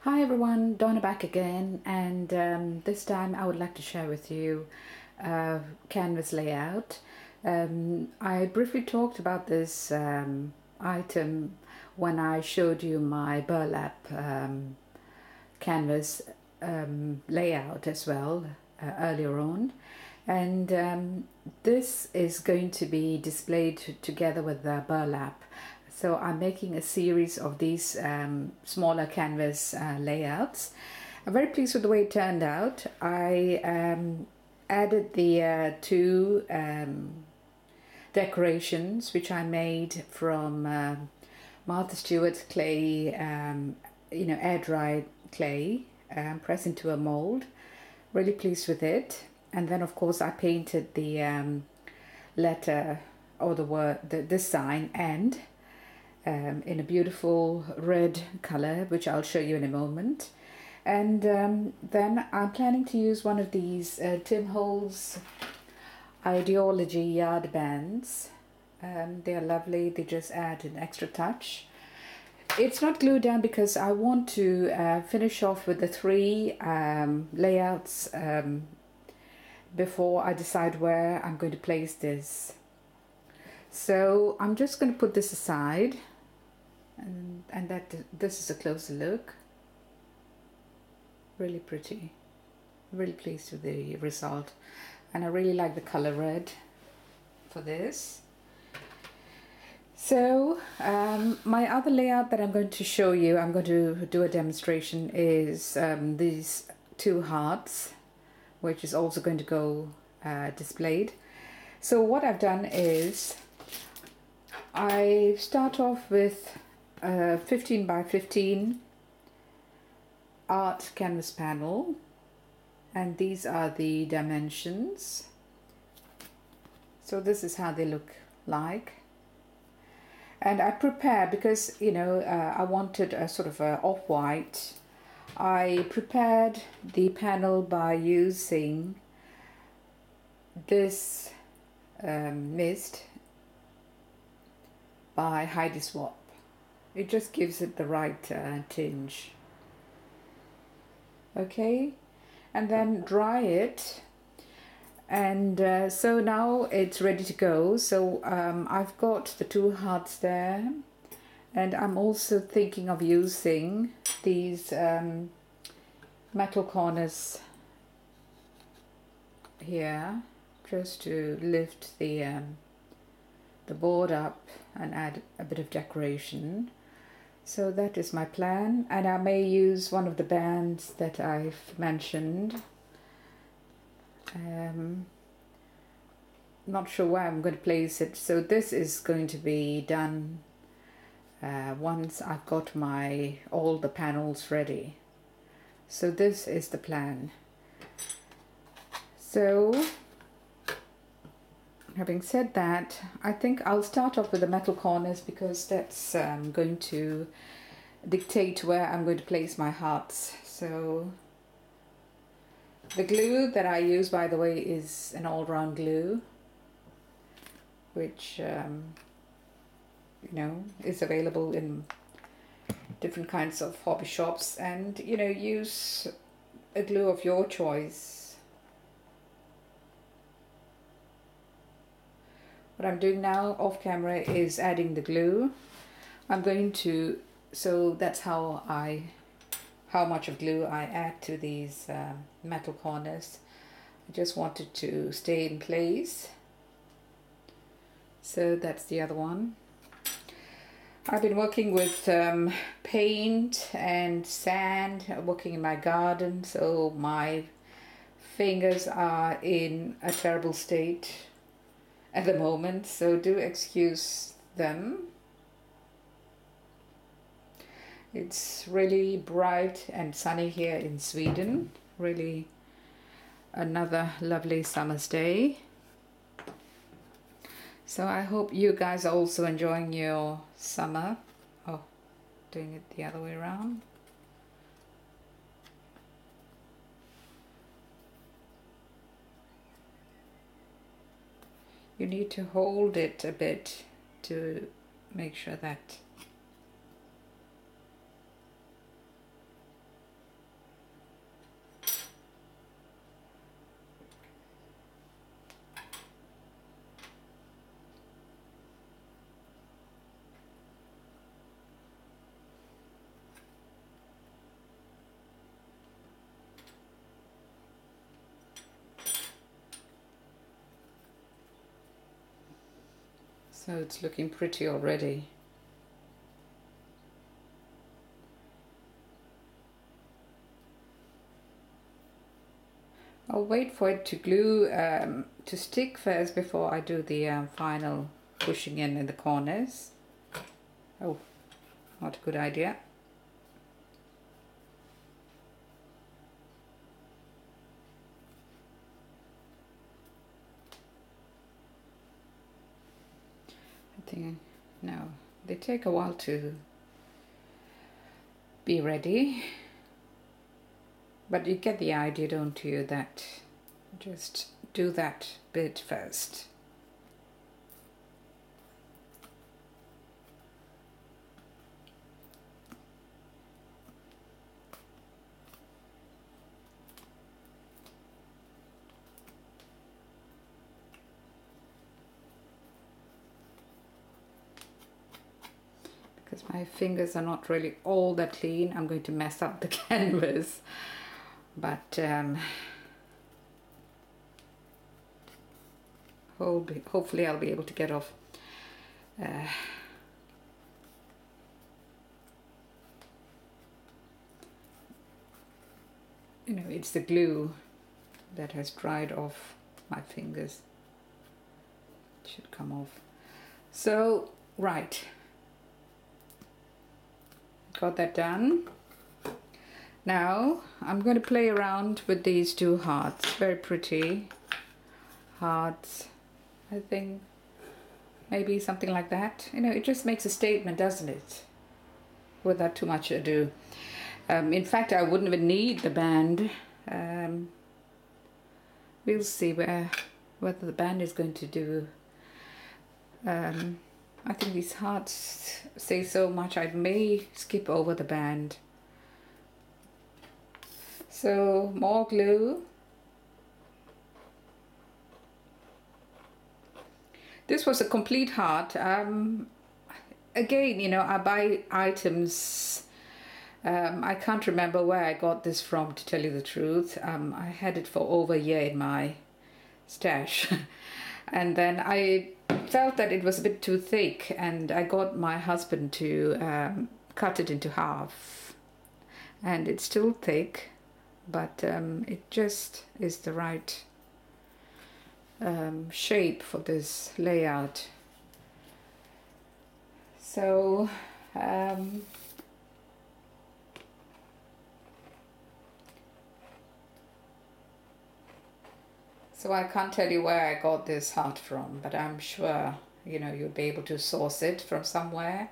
Hi everyone, Donna back again, and this time I would like to share with you canvas layout. I briefly talked about this item when I showed you my burlap canvas layout as well earlier on, and this is going to be displayed together with the burlap. So I'm making a series of these smaller canvas layouts. I'm very pleased with the way it turned out. I added the two decorations which I made from Martha Stewart's clay, air dried clay, pressed into a mold. Really pleased with it. And then of course I painted the letter or the word, this sign, and in a beautiful red color, which I'll show you in a moment. And then I'm planning to use one of these Tim Holtz Ideology yard bands. They are lovely. They just add an extra touch. It's not glued down because I want to finish off with the three layouts before I decide where I'm going to place this. So I'm just going to put this aside, and this is a closer look. Really pretty. Really pleased with the result, and I really like the color red for this. So my other layout that I'm going to show you, I'm going to do a demonstration, is these two hearts, which is also going to go displayed. So what I've done is I start off with a 15 by 15 art canvas panel, and these are the dimensions. So this is how they look like. And I prepared, because I wanted a sort of a off-white, I prepared the panel by using this mist by Heidi Swap. It just gives it the right tinge. Okay, and then dry it, and so now it's ready to go. So I've got the two hearts there, and I'm also thinking of using these metal corners here just to lift the board up and add a bit of decoration. So that is my plan, and I may use one of the bands that I've mentioned. Not sure where I'm going to place it. So this is going to be done once I've got all the panels ready. So this is the plan. So having said that, I think I'll start off with the metal corners, because that's going to dictate where I'm going to place my hearts. So the glue that I use, by the way, is an all-round glue, which is available in different kinds of hobby shops, and use a glue of your choice. What I'm doing now off camera is adding the glue. I'm going to, so that's how much of glue I add to these metal corners. I just want it to stay in place. So that's the other one. I've been working with paint and sand, working in my garden, so my fingers are in a terrible state at the moment, so do excuse them. It's really bright and sunny here in Sweden. Really another lovely summer's day. So I hope you guys are also enjoying your summer. Oh, doing it the other way around. You need to hold it a bit to make sure that So it's looking pretty already. I'll wait for it to glue, to stick first before I do the final pushing in the corners. Oh, not a good idea. I think, no, they take a while to be ready. But you get the idea, don't you, that just do that bit first. Because my fingers are not really all that clean, I'm going to mess up the canvas. But hopefully I'll be able to get off you know, it's the glue that has dried off my fingers. It should come off. So, right, got that done. Now I'm going to play around with these two hearts. Very pretty hearts, I think. Maybe something like that. You know, it just makes a statement, doesn't it? Without too much ado. In fact, I wouldn't even need the band. We'll see whether the band is going to do. I think these hearts say so much, I may skip over the band. So, more glue. This was a complete heart. Again, you know, I buy items. I can't remember where I got this from, to tell you the truth. I had it for over a year in my stash. And then I felt that it was a bit too thick, and I got my husband to cut it into half. And it's still thick, but it just is the right shape for this layout. So so I can't tell you where I got this heart from, but I'm sure, you know, you'll be able to source it from somewhere.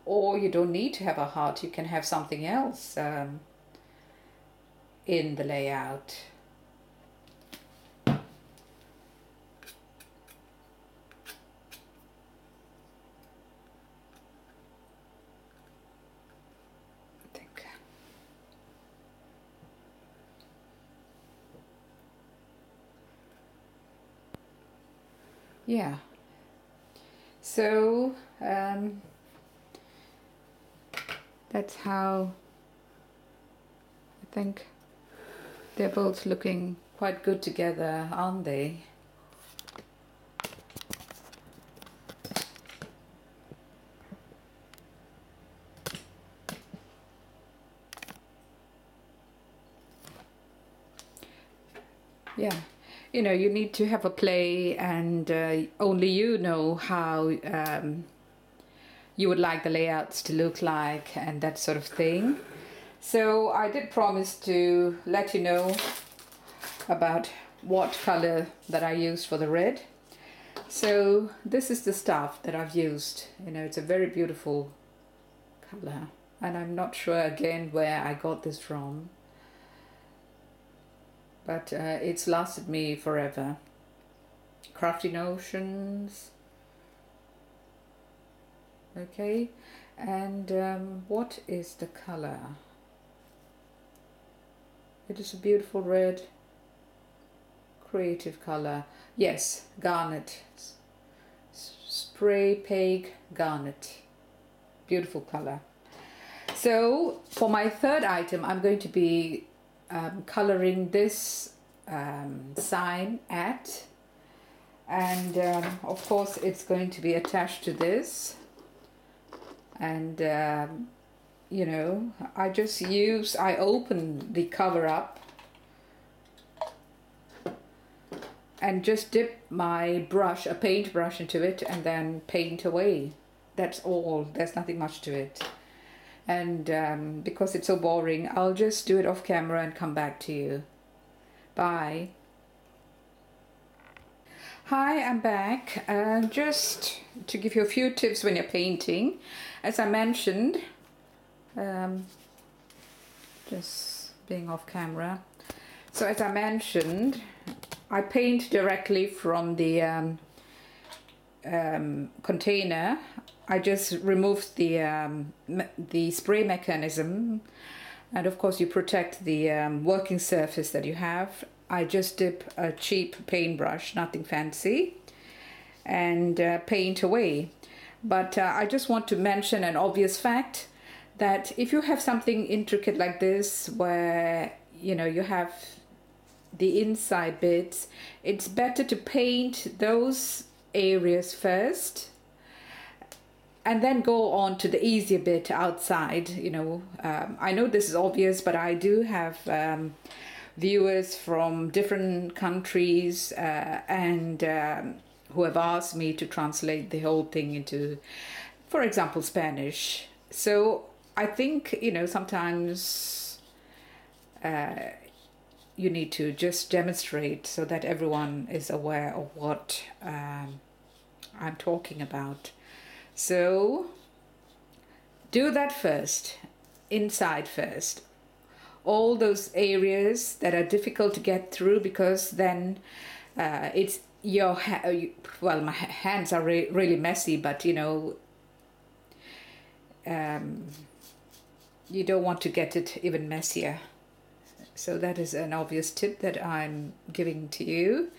Or you don't need to have a heart, you can have something else in the layout. I think. Yeah. So that's how I think they're both looking quite good together, aren't they? Yeah, you know, you need to have a play, and only you know how you would like the layouts to look like and that sort of thing. So I did promise to let you know about what color that I used for the red. So this is the stuff that I've used. You know, it's a very beautiful color, and I'm not sure again where I got this from, but it's lasted me forever. Crafty Notions. Okay, and what is the color? It is a beautiful red, creative color. Yes, garnet. Spray Peg Garnet. Beautiful color. So for my third item, I'm going to be coloring this sign at And of course it's going to be attached to this, and you know, I open the cover up and just dip my brush, a paintbrush, into it and then paint away. That's all. There's nothing much to it. And because it's so boring, I'll just do it off camera and come back to you. Bye. Hi, I'm back. Just to give you a few tips when you're painting. As I mentioned, just being off camera. So as I mentioned, I paint directly from the container. I just removed the spray mechanism, and of course you protect the working surface that you have. I just dip a cheap paintbrush, nothing fancy, and paint away. But I just want to mention an obvious fact, that if you have something intricate like this, where you know you have the inside bits, it's better to paint those areas first and then go on to the easier bit outside. You know, I know this is obvious, but I do have viewers from different countries and who have asked me to translate the whole thing into, for example, Spanish. So I think, you know, sometimes you need to just demonstrate so that everyone is aware of what I'm talking about. So do that first, inside first. All those areas that are difficult to get through, because then it's your well, my hands are really messy, but you know, you don't want to get it even messier. So that is an obvious tip that I'm giving to you.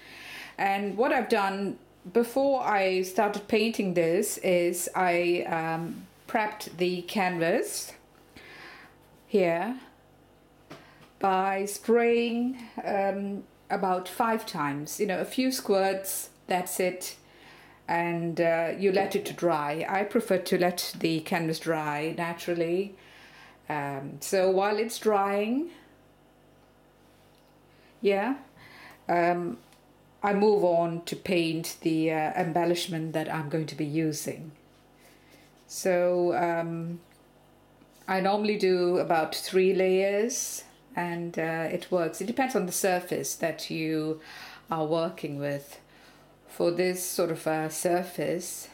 And what I've done before I started painting this is I prepped the canvas here by spraying about 5 times, you know, a few squirts, that's it, and you let it dry. I prefer to let the canvas dry naturally. So while it's drying, I move on to paint the embellishment that I'm going to be using. So I normally do about 3 layers, and it works. It depends on the surface that you are working with. For this sort of surface,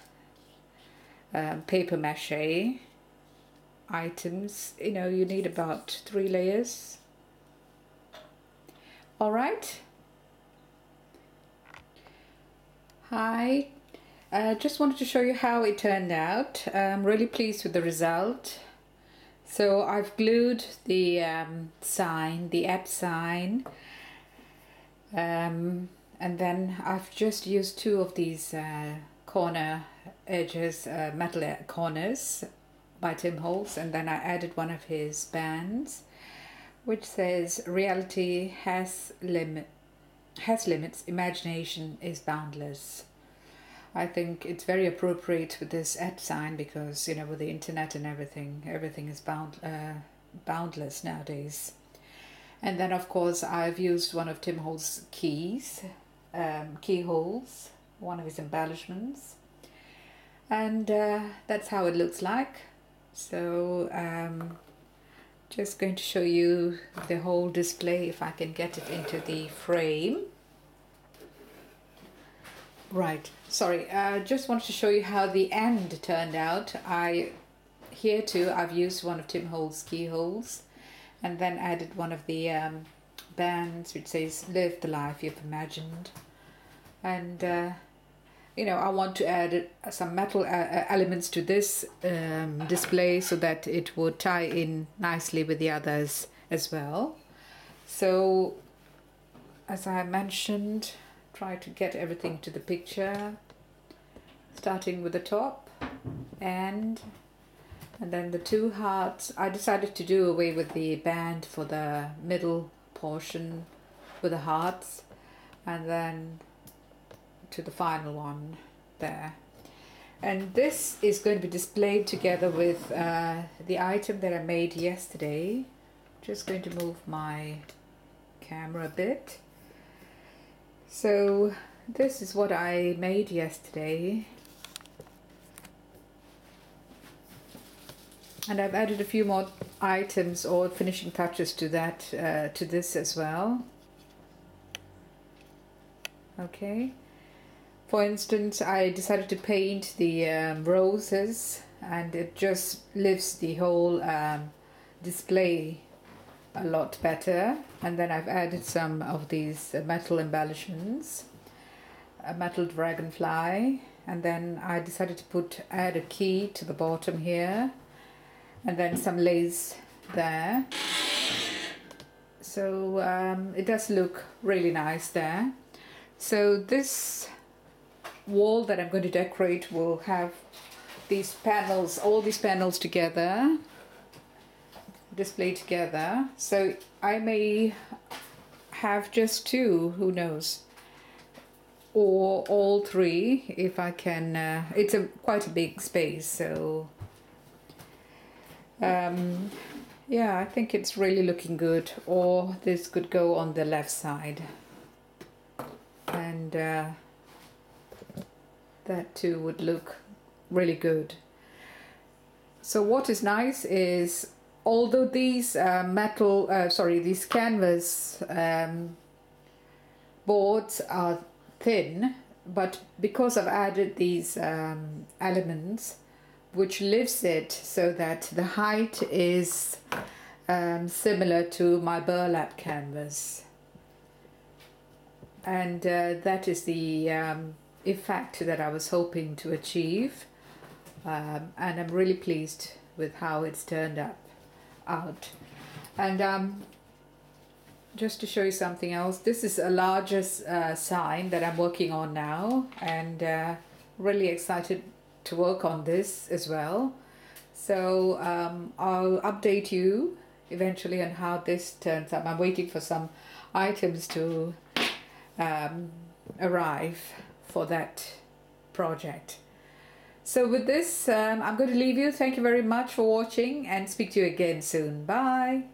paper mache items, you know, you need about 3 layers. All right. Hi, just wanted to show you how it turned out. I'm really pleased with the result. So I've glued the sign, the app sign, and then I've just used 2 of these corner edges, metal corners by Tim Holtz, and then I added one of his bands which says reality has limits, imagination is boundless. I think it's very appropriate with this app sign, because you know, with the internet and everything is boundless nowadays. And then of course I've used one of Tim Holtz's keys, keyholes, one of his embellishments, and that's how it looks like. So just going to show you the whole display, if I can get it into the frame. Right, sorry, just wanted to show you how the end turned out. Here too, I've used one of Tim Holtz's keyholes, and then added one of the bands which says live the life you've imagined. And you know, I want to add some metal elements to this display so that it would tie in nicely with the others as well. So as I mentioned, try to get everything to the picture, starting with the top and then the 2 hearts. I decided to do away with the band for the middle portion with the hearts, and then to the final one there. And this is going to be displayed together with the item that I made yesterday. Just going to move my camera a bit. So this is what I made yesterday. And I've added a few more items or finishing touches to that, to this as well. Okay. For instance, I decided to paint the roses, and it just lifts the whole display a lot better. And then I've added some of these metal embellishments, a metal dragonfly, and then I decided to add a key to the bottom here, and then some lace there. So it does look really nice there. So this wall that I'm going to decorate will have these panels, all these panels together, displayed together. So I may have just two, who knows, or all three if I can. It's quite a big space, so yeah, I think it's really looking good. Or this could go on the left side, and that too would look really good. So what is nice is, although these these canvas boards are thin, but because I've added these elements which lifts it so that the height is similar to my burlap canvas, and that is the effect that I was hoping to achieve, and I'm really pleased with how it's turned out. And just to show you something else, this is a larger sign that I'm working on now, and really excited to work on this as well. So I'll update you eventually on how this turns out. I'm waiting for some items to arrive for that project. So with this, I'm going to leave you. Thank you very much for watching, and speak to you again soon. Bye.